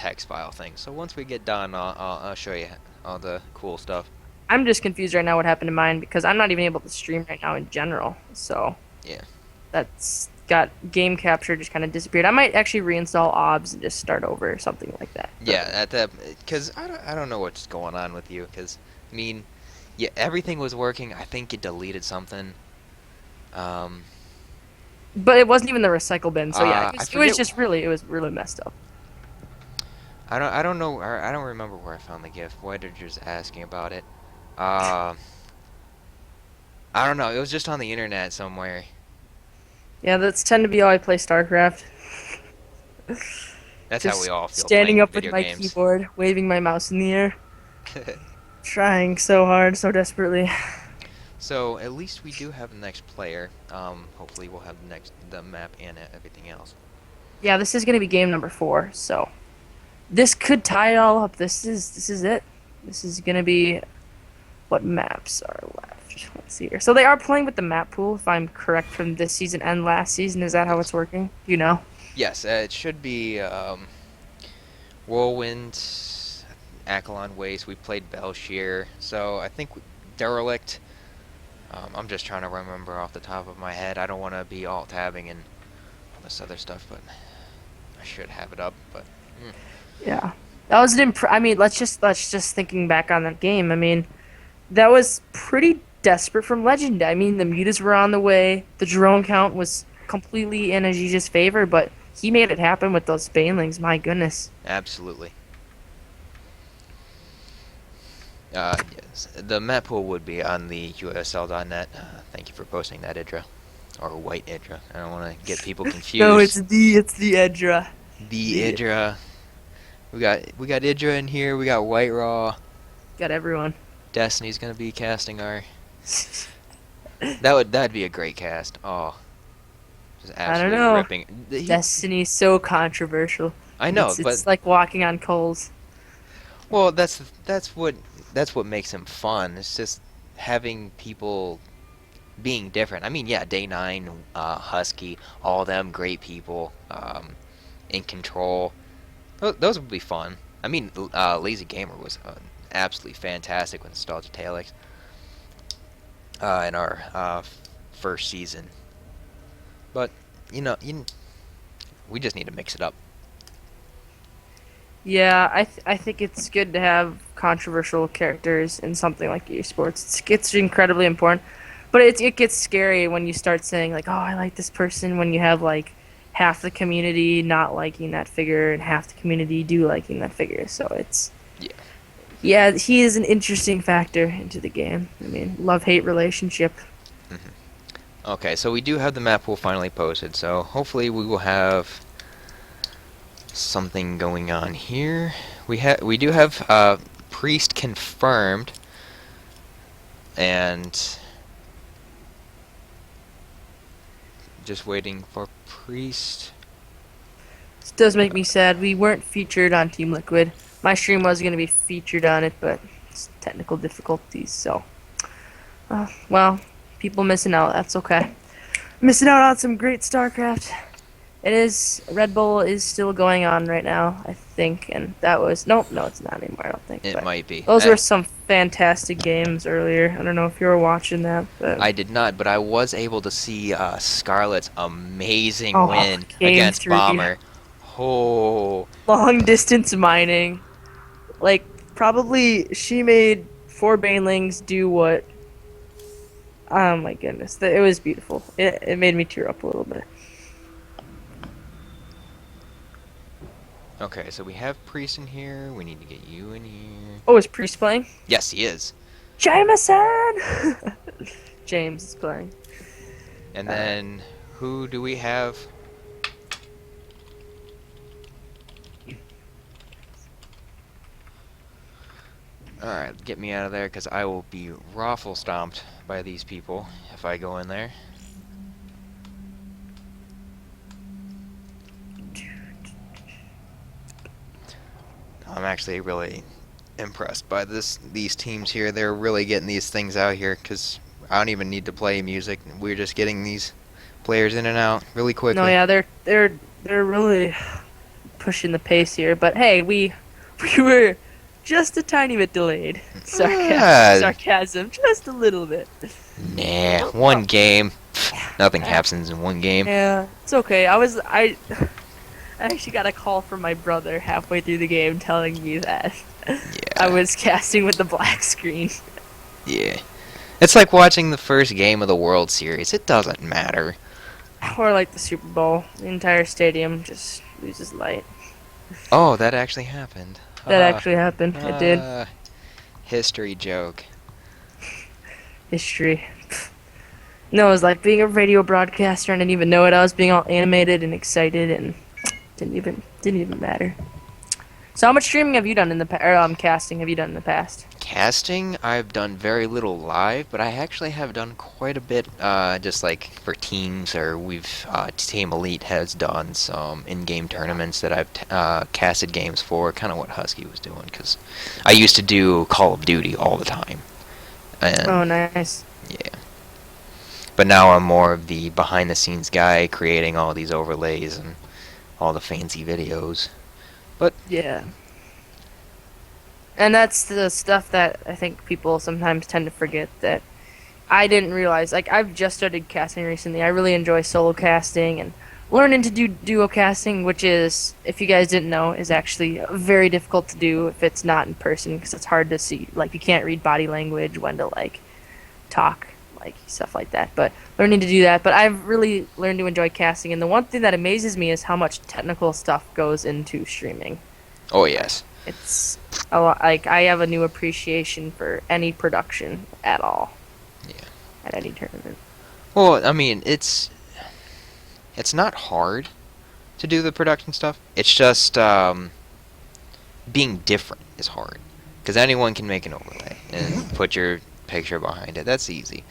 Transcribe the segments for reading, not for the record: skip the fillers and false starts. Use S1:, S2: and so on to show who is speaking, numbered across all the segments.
S1: text file thing. So once we get done, I'll show you all the cool stuff.
S2: I'm just confused right now what happened to mine because I'm not even able to stream right now in general. So
S1: Yeah.
S2: that's got game capture just kind of disappeared. I might actually reinstall OBS and just start over or something like that.
S1: Yeah, at that, because I don't know what's going on with you, because, I mean, yeah, everything was working. I think you deleted something. Um,
S2: But it wasn't even the recycle bin. So yeah,
S1: I
S2: it was
S1: forget.
S2: just really it was really messed up.
S1: I don't know. Or I don't remember where I found the gift. Why did you just asking about it? Uh, I don't know. It was just on the internet somewhere.
S2: Yeah, that's tend to be how I play StarCraft.
S1: That's how we
S2: Just
S1: all feel
S2: standing
S1: playing
S2: up with
S1: video
S2: my
S1: games.
S2: keyboard, waving my mouse in the air, trying so hard, so desperately.
S1: So at least we do have the next player. Hopefully we'll have the map and everything else.
S2: Yeah, this is gonna be game number 4, so this could tie it all up. This is it. This is gonna be what maps are left. Let's see here. So they are playing with the map pool, if I'm correct, from this season and last season. Is that how
S1: Yes.
S2: it's working? Do you know?
S1: Yes. It should be Whirlwind, Akalon Waste. We played Belshire. So I think Derelict. I'm just trying to remember off the top of my head. I don't want to be alt tabbing and all this other stuff, but I should have it up. But
S2: Yeah. That was I mean, let's just thinking back on that game. I mean, that was pretty desperate from Legend. I mean, the mutas were on the way. The drone count was completely in Aziza's favor, but he made it happen with those Banelings. My goodness.
S1: absolutely. Yes, the map pool would be on the UASL.net. Thank you for posting that, Idra. Or White Idra. I don't want to get people
S2: No,
S1: confused.
S2: it's the Edra.
S1: The
S2: The
S1: Idra. We got Idra in here. We got White Raw.
S2: got everyone.
S1: Destiny's gonna be casting our. That'd be a great cast. Oh, just
S2: I don't
S1: absolutely
S2: know.
S1: ripping.
S2: Destiny's so controversial.
S1: I know,
S2: It's
S1: but
S2: like walking on coals.
S1: well, that's what makes him fun. It's just having people being different. I mean, yeah, Day Nine, Husky, all them great people, in control. Those would be fun. I mean, Lazy Gamer was absolutely fantastic with Nostalgia Talix in our first season. But we just need to mix it up.
S2: Yeah, I think it's good to have controversial characters in something like esports. It's incredibly important, but it gets scary when you start saying like, "Oh, I like this person," when you have like half the community not liking that figure and half the community do liking that figure. So it's
S1: Yeah.
S2: yeah, he is an interesting factor into the game. I mean, love-hate relationship.
S1: hmm Okay, so we do have the map pool finally posted. So hopefully we will have something going on here. We do have priest confirmed, and just waiting for priest.
S2: This does make me sad. We weren't featured on Team Liquid. My stream was going to be featured on it, but it's technical difficulties. So, well, people missing out. That's okay. Missing out on some great StarCraft. It is Red Bull is still going on right now, I think, and that was nope, no, it's not anymore. I don't think,
S1: It
S2: but
S1: might be.
S2: those were some fantastic games earlier. I don't know if you were watching that, but
S1: I did not, but I was able to see Scarlet's amazing
S2: oh,
S1: win
S2: game
S1: against
S2: 3,
S1: Bomber. Oh,
S2: long distance mining. Like probably she made 4 Banelings do what? Oh my goodness, it was beautiful. It made me tear up a little bit.
S1: okay, so we have priest in here. We need to get you in here.
S2: Oh, is Priest playing?
S1: Yes, he is.
S2: Jameson. James is playing.
S1: And
S2: All right.
S1: then who do we have? Alright, get me out of there because I will be raffle stomped by these people if I go in there. I'm actually really impressed by these teams here. They're really getting these things out here because I don't even need to play music. We're just getting these players in and out really
S2: No,
S1: quickly.
S2: yeah, they're really pushing the pace here, but hey, we were just a tiny bit delayed.
S1: Ah,
S2: Sarcasm, just a little bit.
S1: nah,
S2: Oh,
S1: one game. Nothing
S2: ah,
S1: happens in one game.
S2: yeah, it's okay. I actually got a call from my brother halfway through the game telling me that I
S1: Yeah,
S2: was casting with the black screen.
S1: yeah. It's like watching the first game of the World Series. It doesn't matter.
S2: Or like the Super Bowl, the entire stadium just loses light.
S1: Oh, that actually happened.
S2: That
S1: Uh,
S2: actually happened. It did.
S1: uh, history joke.
S2: History. No, it was like being a radio broadcaster and I didn't even know it. I was being all animated and excited and didn't even matter. So how much streaming have you done in the or casting have you done in the past?
S1: Casting, I've done very little live, but I actually have done quite a bit, just like for teams, or Team Elite has done some in-game tournaments that I've casted games for, kind of what Husky was doing, because I used to do Call of Duty all the time,
S2: Oh,
S1: and
S2: nice.
S1: yeah. But now I'm more of the behind-the-scenes guy, creating all these overlays and all the fancy videos. But
S2: Yeah. And that's the stuff that I think people sometimes tend to forget that I didn't realize. Like I've just started casting recently. I really enjoy solo casting and learning to do duo casting, which is, if you guys didn't know, is actually very difficult to do if it's not in person because it's hard to see. Like you can't read body language, when to like talk, like stuff like that. But learning to do that. But I've really learned to enjoy casting, and the one thing that amazes me is how much technical stuff goes into streaming.
S1: oh
S2: Like
S1: yes,
S2: it's a lot. Like I have a new appreciation for any production at all
S1: yeah.
S2: at any tournament.
S1: Well, I mean, it's not hard to do the production stuff. It's just being different is hard because anyone can make an overlay and put your picture behind it. That's easy.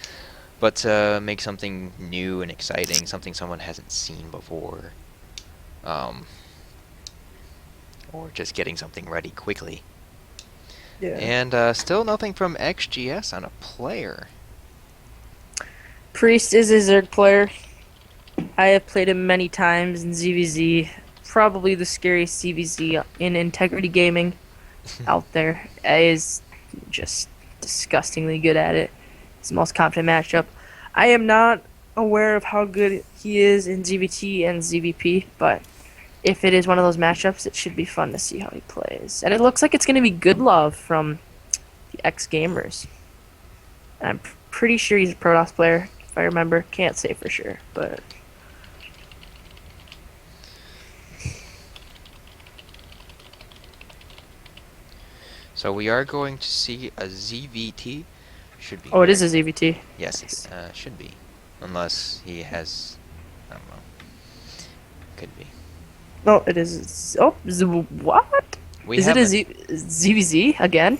S1: But to make something new and exciting, something someone hasn't seen before, um, or just getting something ready quickly.
S2: Yeah.
S1: And still nothing from XGS on a player.
S2: Priest is a Zerg player. I have played him many times in ZVZ. Probably the scariest CVZ in Integrity Gaming out there. He is just disgustingly good at it. It's the most confident matchup. I am not aware of how good he is in ZVT and ZVP, but if it is one of those matchups, it should be fun to see how he plays. And it looks like it's going to be Good Love from the X Gamers. And I'm pretty sure he's a Protoss player, if I remember. Can't say for sure, but
S1: So we are going to see a ZVT. Should be
S2: oh, it
S1: here.
S2: is a ZVT.
S1: Yes,
S2: Nice.
S1: it should be. Unless he has, I don't know. Could be.
S2: No, it is. Oh, what?
S1: We
S2: Is it a
S1: haven't.
S2: ZVZ again?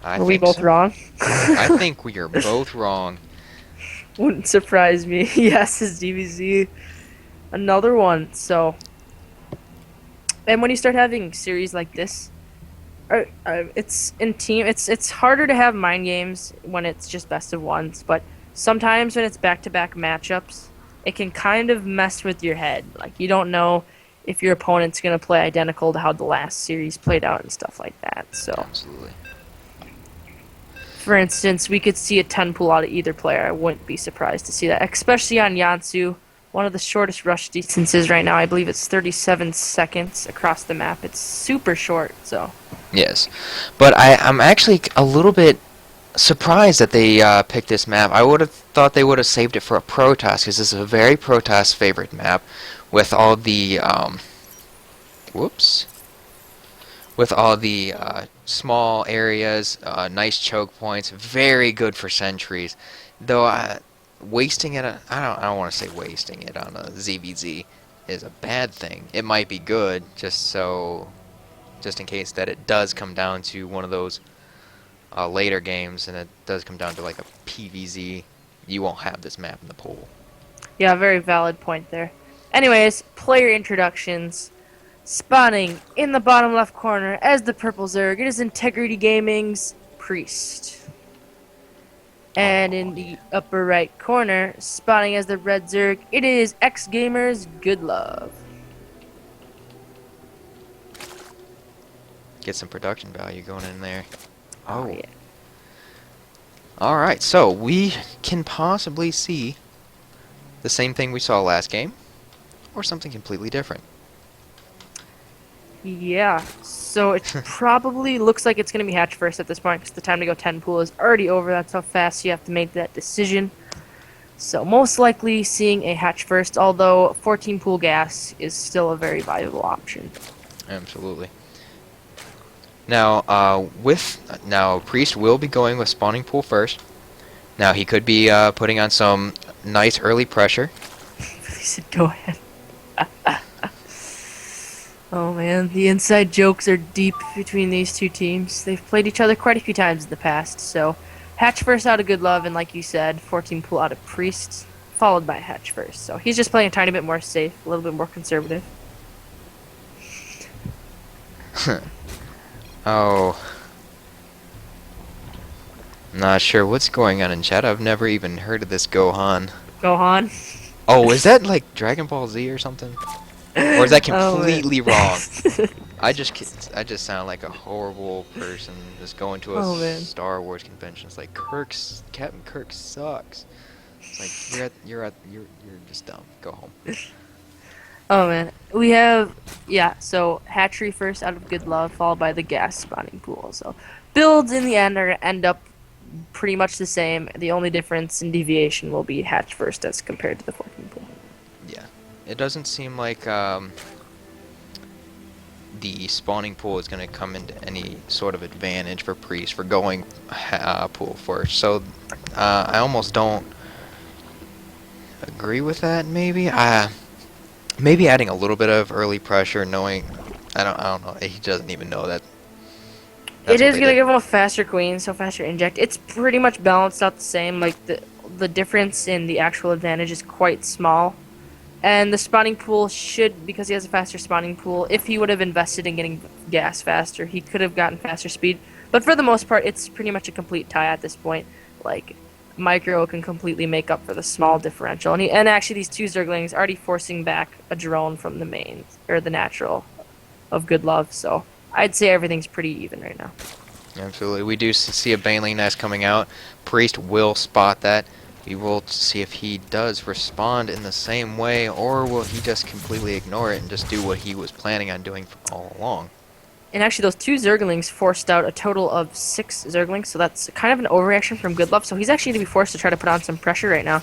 S1: I
S2: Are we
S1: think
S2: both
S1: so.
S2: wrong?
S1: I think we are both wrong.
S2: Wouldn't surprise me. Yes, it's DBZ. Another one. So, and when you start having series like this, it's in team. It's harder to have mind games when it's just best of ones. But sometimes when it's back-to-back matchups, it can kind of mess with your head. Like you don't know if your opponent's gonna play identical to how the last series played out and stuff like that. So,
S1: Absolutely.
S2: for instance, we could see a 10 pull out of either player. I wouldn't be surprised to see that, especially on Yansu. One of the shortest rush distances right now. I believe it's 37 seconds across the map. It's super short, so.
S1: Yes. But I'm actually a little bit surprised that they picked this map. I would have thought they would have saved it for a Protoss, because this is a very Protoss favorite map with all the, whoops. With all the small areas, nice choke points, very good for sentries. Though wasting it, I don't want to say wasting it on a ZVZ is a bad thing. It might be good, just in case that it does come down to one of those later games, and it does come down to like a PVZ. You won't have this map in the pool.
S2: Yeah, very valid point there. Anyways, player introductions. Spawning in the bottom left corner as the purple Zerg, it is Integrity Gaming's Priest. And
S1: Oh
S2: in
S1: yeah.
S2: the upper right corner, spawning as the red Zerg, it is X Gamers Good Love.
S1: Get some production value going in there.
S2: Oh
S1: Oh.
S2: yeah.
S1: Alright, so we can possibly see the same thing we saw last game, or something completely different.
S2: Yeah. So it probably looks like it's going to be hatch first at this point because the time to go 10 pool is already over. That's how fast you have to make that decision. So most likely seeing a hatch first, although 14 pool gas is still a very viable option.
S1: Absolutely. Now, now Priest will be going with spawning pool first. Now he could be putting on some nice early pressure.
S2: He said, "Go ahead." Oh man, the inside jokes are deep between these two teams. They've played each other quite a few times in the past, so Hatch first out of Good Love, and like you said, 14 pool out of Priest, followed by Hatch first. So he's just playing a tiny bit more safe, a little bit more conservative.
S1: Oh, not sure what's going on in chat. I've never even heard of this Gohan.
S2: Gohan.
S1: Oh, is that like Dragon Ball Z or something? Or is that
S2: Oh man.
S1: completely wrong? I just sound like a horrible person just going to a
S2: Oh man.
S1: Star Wars convention. It's like Captain Kirk sucks. It's like you're just dumb. Go home.
S2: Oh man. We have, yeah, so Hatchery first out of Good Love, followed by the gas spawning pool. So builds in the end are going to end up pretty much the same. The only difference in deviation will be Hatch first as compared to the 14 pool.
S1: Yeah, it doesn't seem like the spawning pool is going to come into any sort of advantage for Priest for going pool first. So I almost don't agree with that. Maybe adding a little bit of early pressure, knowing I don't know. He doesn't even know that
S2: It
S1: that's what
S2: is
S1: they
S2: gonna
S1: did.
S2: give him a faster queen, so faster inject. It's pretty much balanced out the same. Like the difference in the actual advantage is quite small. And the spawning pool should, because he has a faster spawning pool, if he would have invested in getting gas faster, he could have gotten faster speed. But for the most part, it's pretty much a complete tie at this point. Like, Micro can completely make up for the small differential. And actually, these two Zerglings already forcing back a drone from the main, or the natural, of Good Love. So I'd say everything's pretty even right now.
S1: Absolutely, we do see a Baneling nest coming out. Priest will spot that. We will see if he does respond in the same way, or will he just completely ignore it and just do what he was planning on doing all along.
S2: And actually, those two Zerglings forced out a total of 6 Zerglings, so that's kind of an overreaction from Good Love. So he's actually going to be forced to try to put on some pressure right now.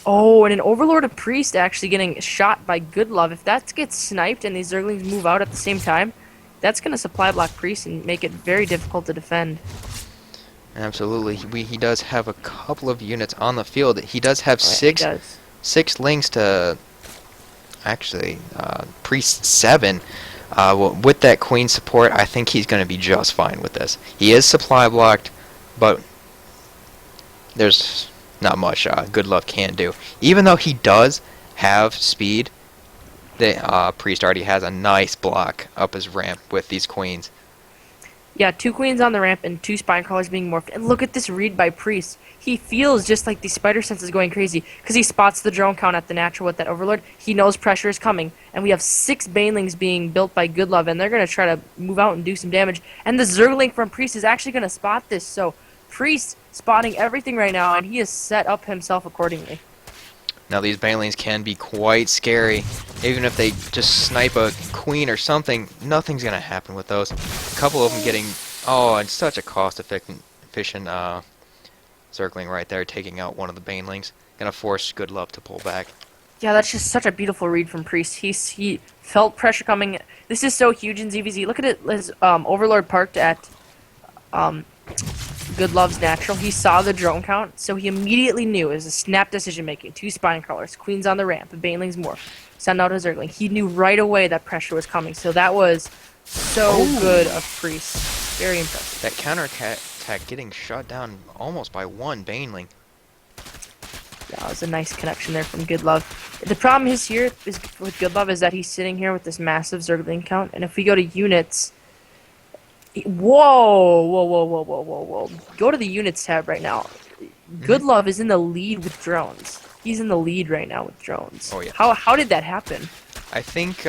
S2: Oh, and an Overlord of Priest actually getting shot by Good Love. If that gets sniped and these Zerglings move out at the same time, that's going to supply block Priest and make it very difficult to defend.
S1: Absolutely, he does have a couple of units on the field. He does have
S2: Oh, yeah, he does.
S1: six links to actually Priest 7. With that Queen support, I think he's going to be just fine with this. He is supply blocked, but there's not much Good Love can do. Even though he does have speed, the Priest already has a nice block up his ramp with these queens.
S2: Yeah, 2 queens on the ramp and 2 spine crawlers being morphed. And look at this read by Priest. He feels just like the spider sense is going crazy because he spots the drone count at the natural with that Overlord. He knows pressure is coming, and we have 6 Banelings being built by Good Love, and they're going to try to move out and do some damage. And the Zergling from Priest is actually going to spot this, so Priest spotting everything right now, and he has set up himself accordingly.
S1: Now these Banelings can be quite scary. Even if they just snipe a queen or something, nothing's gonna happen with those. A couple of them getting, oh, and such a efficient Zergling right there, taking out one of the Banelings. Gonna force Good Love to pull back.
S2: Yeah, that's just such a beautiful read from Priest. He felt pressure coming. This is so huge in ZVZ. Look at it, his Overlord parked at um, Good Love's natural. He saw the drone count, so he immediately knew it was a snap decision making. 2 spine crawlers, queens on the ramp, Baneling's morph. Send out a Zergling. He knew right away that pressure was coming, so that was so good of Priest. Very impressive.
S1: That counterattack getting shot down almost by one Baneling.
S2: Yeah, that was a nice connection there from Good Love. The problem is here is with Good Love is that he's sitting here with this massive Zergling count, and if we go to units, whoa, whoa, whoa, whoa, whoa, whoa, whoa. Go to the units tab right now.
S1: Hmm.
S2: Goodlove is in the lead with drones. He's in the lead right now with drones.
S1: Oh yeah.
S2: How did that happen?
S1: I think